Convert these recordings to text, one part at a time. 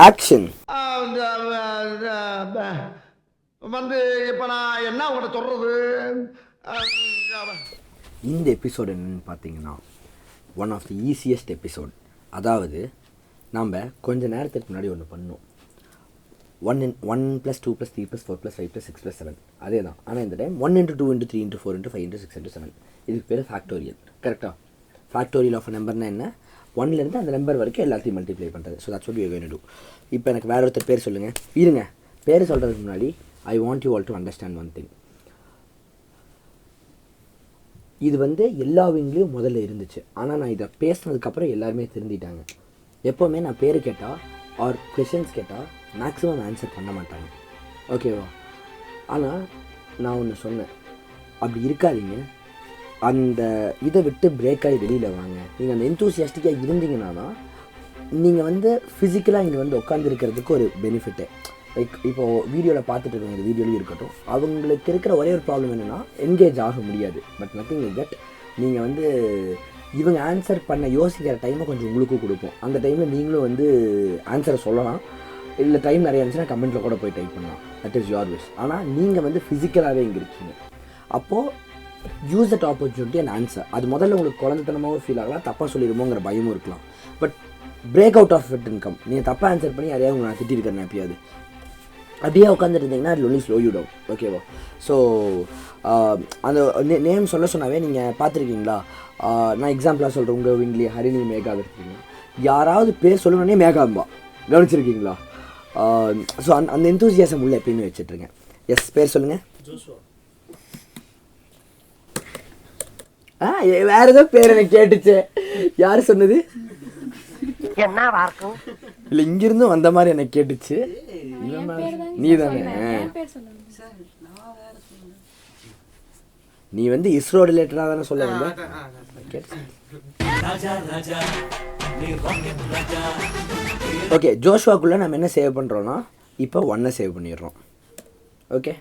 Action. வந்து இப்போ நான் என்ன உங்கள்கிட்ட சொல்கிறது? இந்த எபிசோடு என்னென்னு பார்த்தீங்கன்னா one of the easiest episode. அதாவது நம்ம கொஞ்சம் நேரத்துக்கு முன்னாடி ஒன்று பண்ணோம். 1 + 2 + 3 + 4 + 5 + 6 + 7 அதே தான். ஆனால் இந்த டைம் 1 × 2 × 3 × 4 × 5 × 6 × 7. இதுக்கு பேர் ஃபேக்டோரியல். கரெக்டாக? ஃபேக்டோரியல் ஆஃப் நம்பர்னா என்ன? 1லேருந்து அந்த நம்பர் வரைக்கும் எல்லாத்தையும் மல்டிப்ளை பண்ணுறது. So that's what we are going to do. இப்போ எனக்கு வேற ஒருத்தர் பேர் சொல்லுங்கள். இருங்க, பேர் சொல்கிறதுக்கு முன்னாடி I want you all to understand one thing. இது வந்து எல்லா விங்லேயும் முதல்ல இருந்துச்சு. ஆனால் நான் இதை பேசினதுக்கப்புறம் எல்லாருமே திருந்திட்டாங்க. எப்போவுமே நான் பேர் கேட்டால் ஆர் கொஷின்ஸ் கேட்டால் மேக்ஸிமம் ஆன்சர் பண்ண மாட்டாங்க. ஓகேவா? ஆனால் நான் ஒன்று சொன்னேன், அப்படி இருக்காதீங்க. அந்த இதை விட்டு பிரேக் ஆகி வெளியில் வாங்க. நீங்கள் அந்த எந்தூசியாஸ்டிக்காக இருந்தீங்கன்னா தான் நீங்கள் வந்து ஃபிசிக்கலாக இங்கே வந்து உட்காந்துருக்கிறதுக்கு ஒரு பெனிஃபிட்டு. லைக் இப்போது வீடியோவில் பார்த்துட்டு இருக்கோம், இந்த வீடியோலையும் இருக்கட்டும், அவங்களுக்கு இருக்கிற ஒரே ஒரு ப்ராப்ளம் என்னென்னா என்கேஜ் ஆக முடியாது. But nothing like that. நீங்கள் வந்து இவங்க ஆன்சர் பண்ண யோசிக்கிற டைமை கொஞ்சம் உங்களுக்கும் கொடுப்போம். அந்த டைமில் நீங்களும் வந்து ஆன்சரை சொல்லலாம். இல்லை டைம் நிறையா இருந்துச்சுன்னா கமெண்ட்டில் கூட போய் டைப் பண்ணலாம். That is your wish. ஆனால் நீங்கள் வந்து ஃபிசிக்கலாகவே இங்கே இருக்கீங்க. அப்போது use that opportunity and answer. அது முதல்ல உங்களுக்கு குழந்தைத்தனமாகவும் ஃபீல் ஆகலாம், தப்பாக சொல்லிடுமோங்கிற பயமும் இருக்கலாம். But break out of it income. நீங்கள் தப்பாக ஆன்சர் பண்ணி யாரையாவது உங்களை நான் திட்டிருக்கேன் எப்பயாவது அப்படியே உட்காந்துட்டு இருந்தீங்கன்னா அது ஒன்லி ஸ்லோ யூ டவுன். ஓகேவா? ஸோ அந்த நேம் சொல்ல சொன்னாவே நீங்கள் பார்த்துருக்கீங்களா? நான் எக்ஸாம்பிளாக சொல்கிறேன். உங்கள் விங்லி ஹரிணி மேகா இருக்கீங்க, யாராவது பேர் சொல்லணுன்னே மேகாம்பா, கவனிச்சிருக்கீங்களா? ஸோ அந்த எந்தூசியாசம் உள்ள எப்பயுமே வச்சுட்ருங்க. எஸ், பேர் சொல்லுங்கள். வேற ஏதோ பேர் எனக்கு கேட்டுச்சு. யார் சொன்னது? இல்லை, இங்கிருந்து வந்த மாதிரி எனக்கு கேட்டுச்சு. நீ தானே? நீ வந்து இஸ்ரோ ரிலேட்டடாக தானே சொல்ல வந்த. ஓகே, ஜோஷுவாக்குள்ளே நம்ம என்ன சேவ் பண்ணுறோன்னா இப்போ 1 சேவ் பண்ணிடுறோம். ஓகே,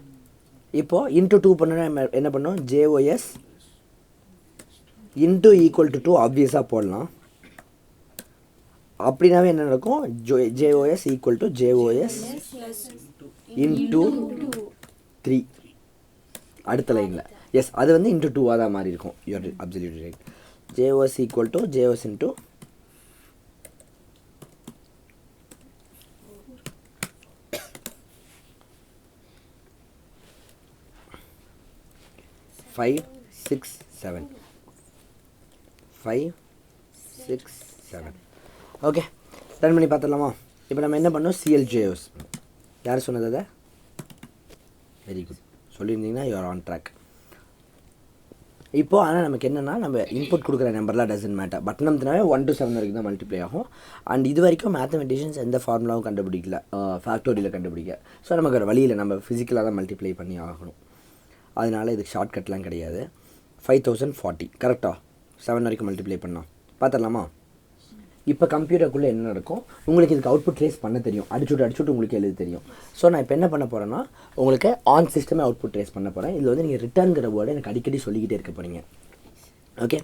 இப்போது இன்ட்டு 2 பண்ணோன்னா என்ன பண்ணோம்? JOS இன்ட்டு ஈக்குவல் டு 2 ஆப்வியஸாக போடலாம். அப்படின்னாவே என்ன நடக்கும்? JOS equal to JOS into 3 அடுத்த லைனில். எஸ், அது வந்து இன்ட்டு 2 தான் மாறி இருக்கும். You are absolutely right. JOS equal to JOS into 5 6 7 5 6 7. Okay, run பண்ணி பார்த்துடலாமா? இப்போ நம்ம என்ன பண்ணோம்? CLJOS. யார் சொன்னது அதை? வெரி குட், சொல்லியிருந்தீங்கன்னா யூஆர் ஆன் ட்ராக். இப்போது ஆனால் நமக்கு என்னென்னா, நம்ம இன்புட் கொடுக்குற நம்பர்லாம் டசன்ட் மேட்டர். பட்டன் அமுத்தினாவே 1 to 7 வரைக்கும் தான் மல்டிப்ளை ஆகும். அண்ட் இது வரைக்கும் மேத்தமெட்டிஷியன்ஸ் எந்த ஃபார்முலாவும் கண்டுபிடிக்கல, ஃபேக்டோரியலில் கண்டுபிடிக்க. ஸோ நமக்கு ஒரு வழியில் நம்ம ஃபிசிக்கலாக தான் மல்டிப்ளை பண்ணி ஆகணும். அதனால் இதுக்கு ஷார்ட்கட்லாம் கிடையாது. 5040 கரெக்டாக 7 வரைக்கும் மல்டிப்ளை பண்ணோம். பார்த்துடலாமா? இப்போ கம்ப்யூட்டருக்குள்ளே என்ன நடக்கும்? உங்களுக்கு இதுக்கு அவுட்புட் ட்ரேஸ் பண்ண தெரியும். அடிச்சுட்டு உங்களுக்கு எழுத தெரியும். ஸோ நான் இப்போ என்ன பண்ண போகிறேன்னா, உங்களுக்கு ஆன் சிஸ்டமே அவுட்புட் ட்ரேஸ் பண்ண போகிறேன். இதில் வந்து நீங்கள் ரிட்டர்ன்கிற வேர்டை எனக்கு அடிக்கடி சொல்லிக்கிட்டே இருக்க போகிறீங்க. ஓகே,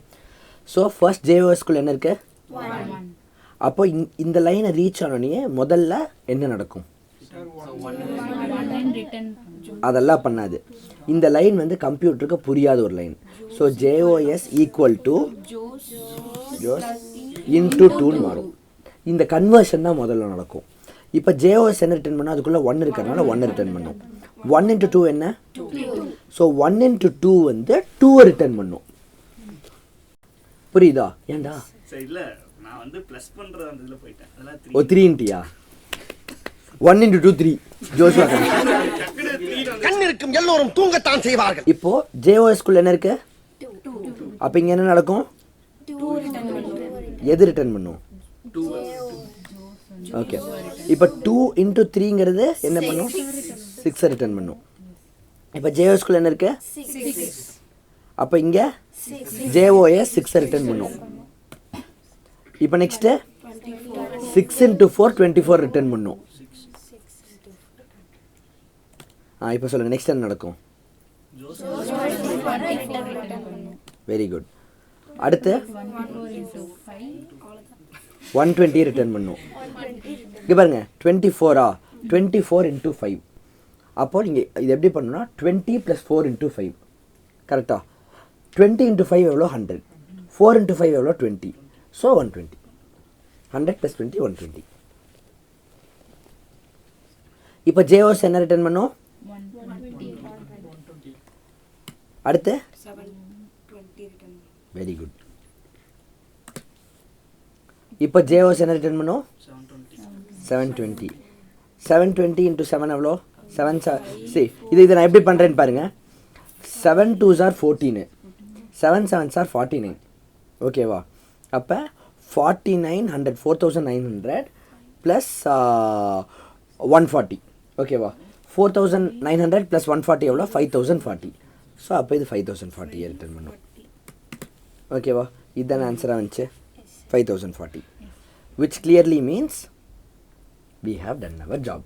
ஸோ ஃபர்ஸ்ட் JOSக்குள்ளே என்ன இருக்குது? 1. அப்போ இந்த லைனை ரீச் ஆனோடனே முதல்ல என்ன நடக்கும்? அதெல்லாம் பண்ணாது. இந்த லைன் வந்து கம்ப்யூட்டருக்கு புரியாத ஒரு line. So JOS equal to JOS into 2 மாறும். இந்த கன்வர்ஷன் தான் முதல்ல நடக்கும். இப்போ JOS என்ன ரிட்டர்ன் பண்ணால் அதுக்குள்ளே 1 இருக்கிறதுனால 1 ரிட்டர்ன் பண்ணும். 1 × 2 என்ன? 2. ஸோ 1 × 2 வந்து 2 ரிட்டர்ன் பண்ணும். புரியுதா? ஏண்டா இல்லை, நான் வந்து ப்ளஸ் பண்ணுறது அந்த இதில் போயிட்டேன். அதெல்லாம் 3ன்ட்டியா? 1 × 2 3. ஜோஷுவா கண் இருக்கும் எல்லோரும் தூங்கத்தான் செய்வார்கள். இப்போ JOSக்குள்ள என்ன இருக்கு? 2. அப்போ இங்கே என்ன நடக்கும்? எது ரிட்டர்ன் பண்ணும்? 2. ஓகே, இப்போ 2 × 3ங்கிறது என்ன பண்ணும்? 6 ரிட்டர்ன் பண்ணும். இப்போ JOSக்குள்ள என்ன இருக்கு? 6. அப்போ இங்கே JOS 6 ரிட்டர்ன் பண்ணும். இப்போ நெக்ஸ்ட்டு 6 × 4 24 ரிட்டர்ன் பண்ணும். இப்போ சொல்லுங்கள், நெக்ஸ்ட் என்ன நடக்கும்? Very good. அடுத்து 120 ரிட்டர்ன் பண்ணும். இங்கே பாருங்க 24 24 இன்ட்டு 5. அப்போது நீங்கள் இது எப்படி பண்ணணும்னா 20 + 4 × 5 கரெக்டாக. 20 × 5 எவ்வளோ 100, 4 × 5 எவ்வளோ 20. ஸோ 120. 100 + 20 120. இப்போ JOS என்ன ரிட்டர்ன் பண்ணும்? அடுத்து வெரி குட். இப்போ JOS என்ன ரிட்டர்ன் பண்ணும்? 720. 720 × 7 எவ்வளோ? 7 சரி இதை நான் எப்படி பண்ணுறேன்னு பாருங்கள். 7 2s are 14, 7 7s are 49. ஓகேவா? அப்போ 4900 4900 ப்ளஸ் 140. ஓகேவா? 4900 + 140 எவ்வளோ? 5040. ஸோ அப்போ இது 5040 ரிட்டர்ன் பண்ணும். ஓகேவா? இதுதானே ஆன்சராக வந்துச்சு 5040, which clearly means we have done our job.